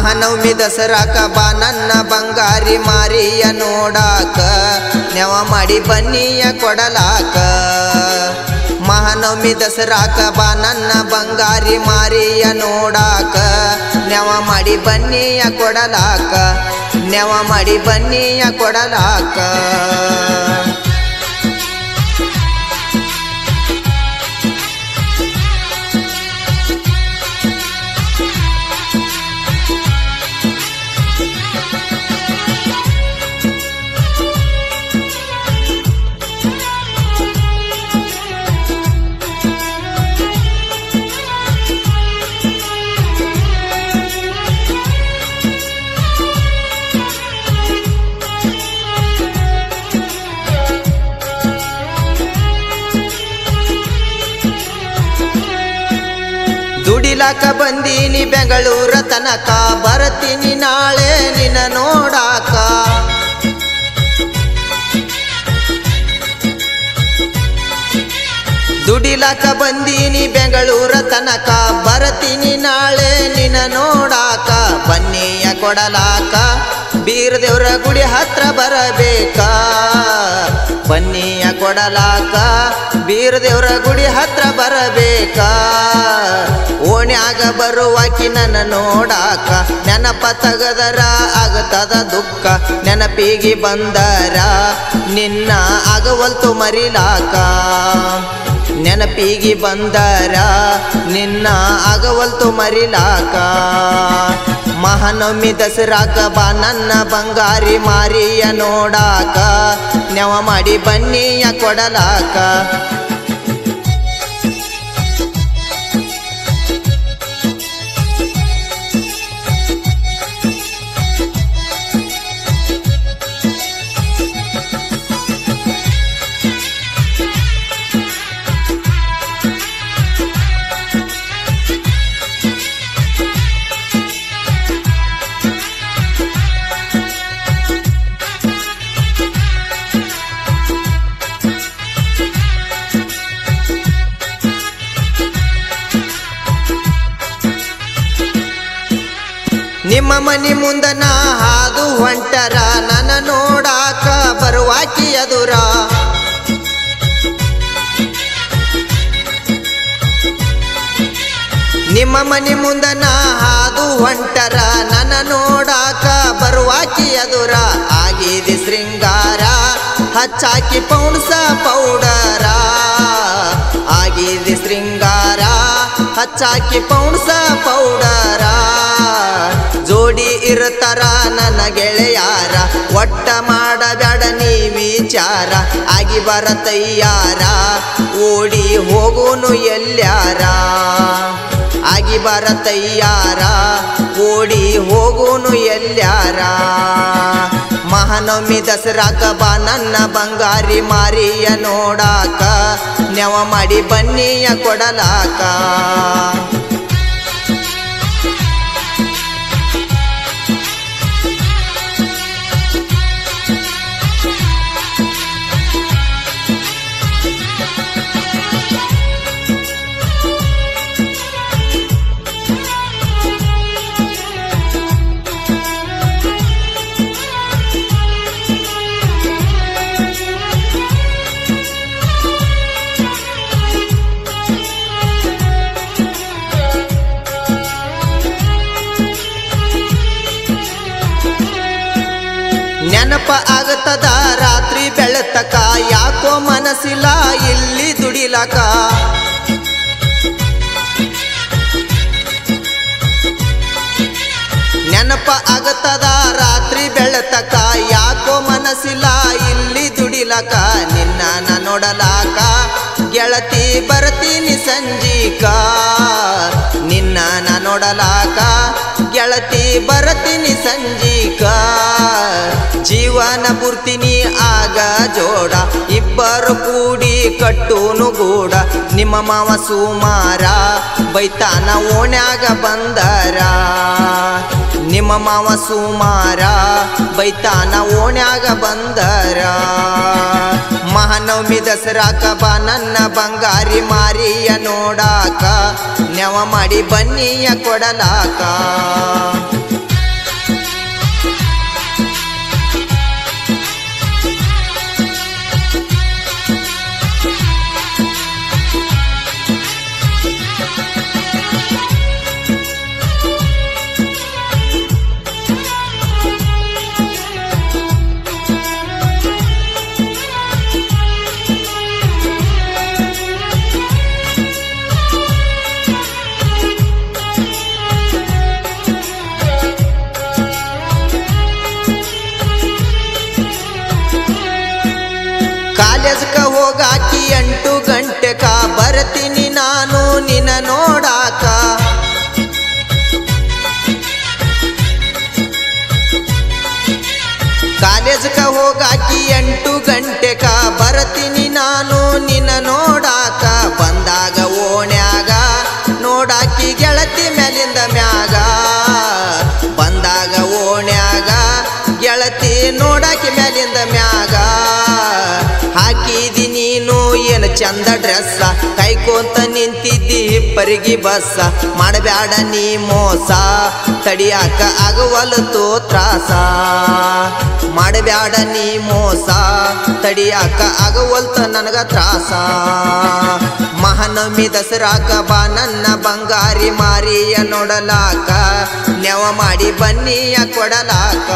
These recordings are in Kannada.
ಮಹಾನವಮಿ ದಸರಾಕ ಬಾ ನನ್ನ ಬಂಗಾರಿ ಮಾರಿಯ ನೋಡಾಕ ನೆವ ಮಾಡಿ ಬನ್ನಿಯ ಕೊಡಲಾಕ ಮಹಾನವಮಿ ದಸರಾಕ ಬಾ ನನ್ನ ಬಂಗಾರಿ ಮಾರಿಯ ನೋಡಾಕ ನೆವ ಮಾಡಿ ಬನ್ನಿಯ ಕೊಡಲಾಕ ನೆವ ಮಾಡಿ ಬನ್ನಿಯ ಕೊಡಲಾಕ ದುಡಿಲಾಕ ಬಂದೀನಿ ಬೆಂಗಳೂರ ತನಕ ಬರ್ತೀನಿ ನಾಳೆ ನಿನ್ನ ನೋಡಾಕ ದುಡಿಲಾಕ ಬಂದೀನಿ ಬೆಂಗಳೂರ ತನಕ ಬರ್ತೀನಿ ನಾಳೆ ನಿನ್ನ ನೋಡಾಕ ಬನ್ನಿಯ ಕೊಡಲಾಕ ಬೀರದೇವ್ರ ಗುಡಿ ಹತ್ರ ಬರಬೇಕ ಬನ್ನಿಯ ಕೊಡಲಾಕ ಬೀರದೇವ್ರ ಗುಡಿ ಹತ್ರ ಬರಬೇಕ ಓಣ್ಯಾಗ ಬರುವಾಕಿ ನನ್ನ ನೋಡಾಕ ನೆನಪ ತಗದರ ಆಗತದ ದುಃಖ ನೆನಪಿಗೆ ಬಂದರ ನಿನ್ನ ಆಗವಲ್ತು ಮರಿಲಾಕ ನೆನಪಿಗೆ ಬಂದರ ನಿನ್ನ ಆಗವಲ್ತು ಮರಿಲಾಕ ಮಹಾನವಮಿ ದಸರಾಕ ಬಾ ನನ್ನ ಬಂಗಾರಿ ಮಾರಿಯ ನೋಡಾಕ ನೆವ ಮಾಡಿ ಬನ್ನಿಯ ಕೊಡಲಾಕ ನಿಮ್ಮ ಮನಿ ಮುಂದನ ಹಾದು ಹೊಂಟರ ನನ್ನ ನೋಡಾಕ ಬರುವಾಕಿ ಎದುರ ನಿಮ್ಮ ಮನಿ ಮುಂದನ ಹಾದು ಹೊಂಟರ ನನ್ನ ನೋಡಾಕ ಬರುವಾಕಿ ಎದುರ ಆಗಿದೆ ಶೃಂಗಾರ ಹಚ್ಚಾಕಿ ಪೌಂಡ್ಸ ಪೌಡರ ಆಗಿದೆ ಶೃಂಗಾರ ಹಚ್ಚಾಕಿ ಪೌಂಡ್ಸ ಪೌಡರ ಜೋಡಿ ಇರ್ತಾರ ನನ್ನ ಗೆಳೆಯಾರ ಒಟ್ಟ ಮಾಡಬೇಡ ನೀ ವಿಚಾರ ಆಗಿ ಬರ ತಯ್ಯಾರ ಓಡಿ ಹೋಗೋನು ಎಲ್ಲ್ಯಾರ ಆಗಿ ಬರ ತಯ್ಯಾರ ಓಡಿ ಹೋಗೋನು ಎಲ್ಲ್ಯಾರ ಮಹಾನವಮಿ ದಸರಾಕ ಬಾ ನನ್ನ ಬಂಗಾರಿ ಮಾರಿಯ ನೋಡಾಕ ನೆವ ಮಾಡಿ ಬನ್ನಿಯ ಕೊಡಲಾಕ ನೆನಪ ಆಗತದ ರಾತ್ರಿ ಬೆಳತಕ ಯಾಕೋ ಮನಸ್ಸಿಲ್ಲ ಇಲ್ಲಿ ದುಡಿಲಕ ನೆನಪ ಆಗತದ ರಾತ್ರಿ ಬೆಳತಕ ಯಾಕೋ ಮನಸ್ಸಿಲ್ಲ ಇಲ್ಲಿ ದುಡಿಲಕ ನಿನ್ನ ನೋಡಲಾಕ ಗೆಳತಿ ಬರ್ತೀನಿ ಸಂಜೀಕ ನಿನ್ನ ನೋಡಲಾಕ ಗೆಳತಿ ಬರ್ತೀನಿ ಸಂಜೀಕ ಜೀವನ ಬುರ್ತೀನಿ ಆಗ ಜೋಡ ಇಬ್ಬರು ಕೂಡಿ ಕಟ್ಟೂನು ಗೂಡ ನಿಮ್ಮ ಮಾವ ಸುಮಾರ ಬೈತಾನ ಓಣ್ಯಾಗ ಬಂದರ ನಿಮ್ಮ ಮಾವ ಸುಮಾರ ಬೈತಾನ ಓಣ್ಯಾಗ ಬಂದರ ಮಹಾನವಮಿ ದಸರಾಕ ಬಾ ನನ್ನ ಬಂಗಾರಿ ಮಾರಿಯ ನೋಡಾಕ ನೆವ ಮಾಡಿ ಬನ್ನಿಯ ಕೊಡಲಾಕ ಕಾಲೇಜ್ಕ ಹೋಗಾಕಿ 8 ಗಂಟೆಕ ಬರ್ತೀನಿ ನಾನು ನಿನ್ನ ನೋಡಾಕ ಕಾಲೇಜ್ಕ ಹೋಗಾಕಿ 8 ಗಂಟೆಕ ಬರ್ತೀನಿ ನಾನು ನಿನ್ನ ನೋಡಾಕ ಬಂದಾಗ ಓಣ್ಯಾಗ ನೋಡಾಕಿ ಗೆಳತಿ ಮ್ಯಾಲಿಂದ ಮ್ಯಾಗ ಬಂದಾಗ ಓಣ್ಯಾಗ ಗೆಳತಿ ನೋಡಾಕಿ ಮ್ಯಾಲಿಂದ ಮ್ಯಾಗ ಹಾಕಿದಿ ನೀನು ಏನು ಚಂದ ಡ್ರೆಸ್ಸ ಕೈಕೋಂತ ನಿಂತಿದ್ದಿ ಇಬ್ಬರಿಗೆ ಬಸ್ಸ ಮಾಡಬ್ಯಾಡ ನೀ ಮೋಸ ತಡಿಯಾಕ ಆಗವಲ್ತು ತ್ರಾಸ ಮಾಡಬ್ಯಾಡ ನೀ ಮೋಸ ತಡಿಯಾಕ ಆಗವಲ್ತ ನನಗ ತ್ರಾಸ ಮಹಾನವಮಿ ದಸರಾಕ ಬಾ ನನ್ನ ಬಂಗಾರಿ ಮಾರಿಯ ನೋಡಲಾಕ ನೆವ ಮಾಡಿ ಬನ್ನಿಯ ಕೊಡಲಾಕ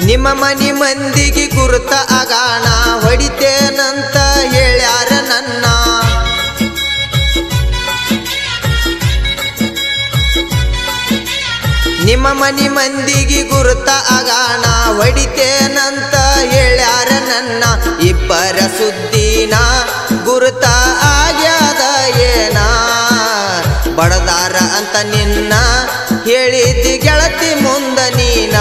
ನಿಮ್ಮ ಮನಿ ಮಂದಿಗೆ ಗುರುತ ಆಗಾಣ ಹೊಡಿತೇನಂತ ಹೇಳ್ಯಾರ ನನ್ನ ನಿಮ್ಮ ಮನಿ ಮಂದಿಗೆ ಗುರುತ ಆಗಾಣ ಹೊಡಿತೇನಂತ ಹೇಳ್ಯಾರ ನನ್ನ ಇಬ್ಬರ ಸುದ್ದಿನ ಗುರುತ ಆಗ್ಯಾದ ಏನ ಬಡದಾರ ಅಂತ ನಿನ್ನ ಹೇಳಿದ್ದಿ ಗೆಳತಿ ಮುಂದ ನೀನ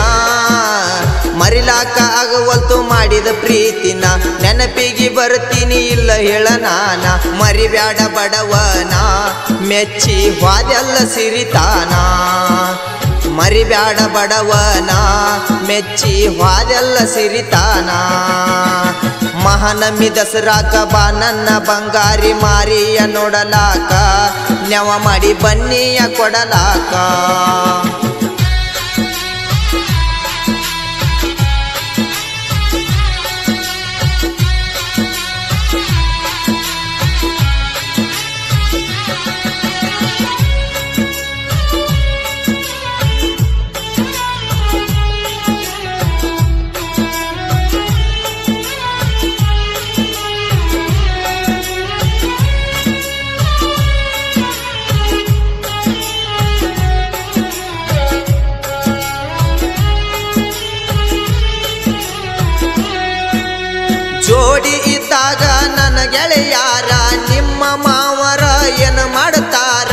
ಮರಿಲಾಕ ಆಗವಲ್ತು ಮಾಡಿದ ಪ್ರೀತಿನ ನೆನಪಿಗೆ ಬರ್ತೀನಿ ಇಲ್ಲ ಹೇಳ ನಾನ ಮರಿಬ್ಯಾಡ ಬಡವನ ಮೆಚ್ಚಿ ವಾದೆಲ್ಲ ಸಿರಿತಾನ ಮರಿಬ್ಯಾಡ ಬಡವನ ಮೆಚ್ಚಿ ವಾದೆಲ್ಲ ಸಿರಿತಾನ ಮಹಾನವಮಿ ದಸರಾಕ ಬಾ ನನ್ನ ಬಂಗಾರಿ ಮಾರಿಯ ನೋಡಲಾಕ ನೆವ ಮಾಡಿ ಬನ್ನಿಯ ಕೊಡಲಾಕ ಜೋಡಿ ಇದ್ದಾಗ ನನ್ನ ಗೆಳೆಯಾರ ನಿಮ್ಮ ಮಾವರ ಏನು ಮಾಡ್ತಾರ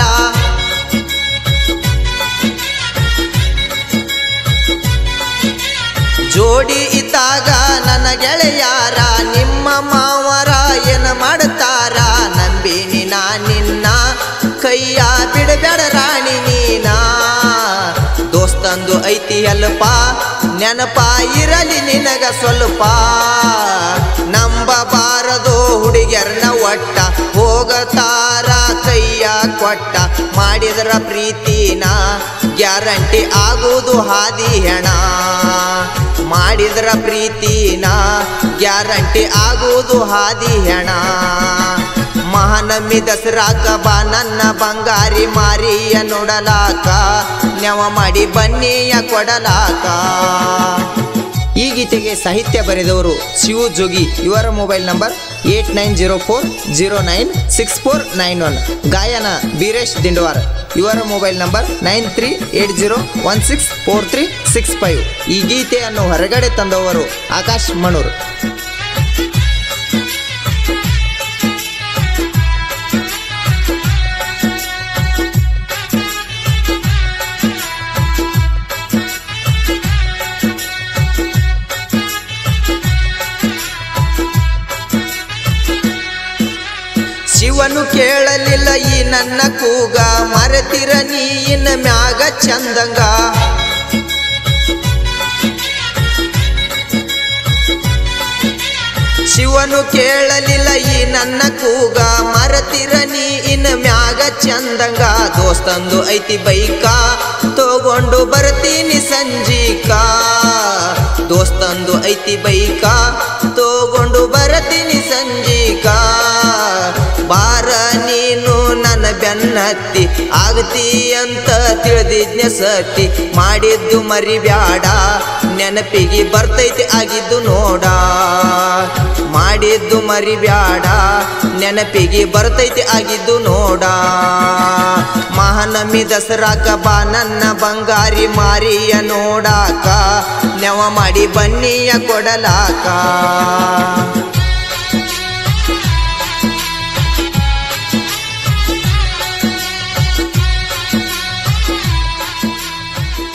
ಜೋಡಿ ಇದ್ದಾಗ ನನ್ನ ಗೆಳೆಯಾರ ನಿಮ್ಮ ಮಾವರ ಏನು ಮಾಡ್ತಾರ ನಂಬಿನಿ ನಾ ನಿನ್ನ ಕೈಯ ಬಿಡಬೇಡ ರಾಣಿ ನೀನ ದೋಸ್ತಂದು ಐತಿ ಅಲ್ಪ ನೆನಪ ಇರಲಿ ನಿನಗ ಸ್ವಲ್ಪ ನಂಬಬಾರದು ಹುಡುಗಿಯರ್ನ ಒಟ್ಟ ಹೋಗತಾರ ಕೈಯ ಕೊಟ್ಟ ಮಾಡಿದ್ರ ಪ್ರೀತಿನ ಗ್ಯಾರಂಟಿ ಆಗುವುದು ಹಾದಿ ಹೆಣ ಮಾಡಿದ್ರ ಪ್ರೀತಿನ ಗ್ಯಾರಂಟಿ ಆಗುವುದು ಹಾದಿ ಹೆಣ ಮಹಾನವಮಿ ದಸರಾಕ ಬಾ ನನ್ನ ಬಂಗಾರಿ ಮಾರಿಯ ನೋಡಲಾಕ ನೆವ ಮಾಡಿ ಬನ್ನಿಯ ಕೊಡಲಾಕ ಈ ಗೀತೆಗೆ ಸಾಹಿತ್ಯ ಬರೆದವರು ಶಿವು ಜೋಗಿ ಇವರ ಮೊಬೈಲ್ ನಂಬರ್ 8904096491 ಗಾಯನ ಬೀರೇಶ್ ದಿಂಡವಾರ್ ಇವರ ಮೊಬೈಲ್ ನಂಬರ್ 9380164365 ಈ ಗೀತೆಯನ್ನು ಹೊರಗಡೆ ತಂದವರು ಆಕಾಶ್ ಮಣೂರ್ ಶಿವನು ಕೇಳಲಿಲ್ಲ ಈ ನನ್ನ ಕೂಗ ಮರೆತಿರ ನೀ ಇನ್ನ ಮ್ಯಾಗ ಚಂದಂಗ ಶಿವನು ಕೇಳಲಿಲ್ಲ ಈ ನನ್ನ ಕೂಗ ಮರೆತಿರ ನೀ ಇನ್ನ ಮ್ಯಾಗ ಚಂದಂಗ ದೋಸ್ತಂದು ಐತಿ ಬೈಕ ತಗೊಂಡು ಬರ್ತೀನಿ ಸಂಜೀಕ ದೋಸ್ತಂದು ಐತಿ ಬೈಕ ತಗೊಂಡು ಬರ್ತೀನಿ ಸಂಜೀಕ ಬಾರ ನೀನು ನನ್ನ ಬೆನ್ನತ್ತಿ ಆಗತಿ ಅಂತ ತಿಳಿದಿದ್ನೆ ಸತಿ ಮಾಡಿದ್ದು ಮರಿಬ್ಯಾಡ ನೆನಪಿಗೆ ಬರ್ತೈತಿ ಆಗಿದ್ದು ನೋಡ ಮಾಡಿದ್ದು ಮರಿಬ್ಯಾಡ ನೆನಪಿಗೆ ಬರ್ತೈತಿ ಆಗಿದ್ದು ನೋಡ ಮಹಾನವಮಿ ದಸರಾಕ ಬಾ ನನ್ನ ಬಂಗಾರಿ ಮಾರಿಯ ನೋಡಾಕ ನೆವ ಮಾಡಿ ಬನ್ನಿಯ ಕೊಡಲಾಕ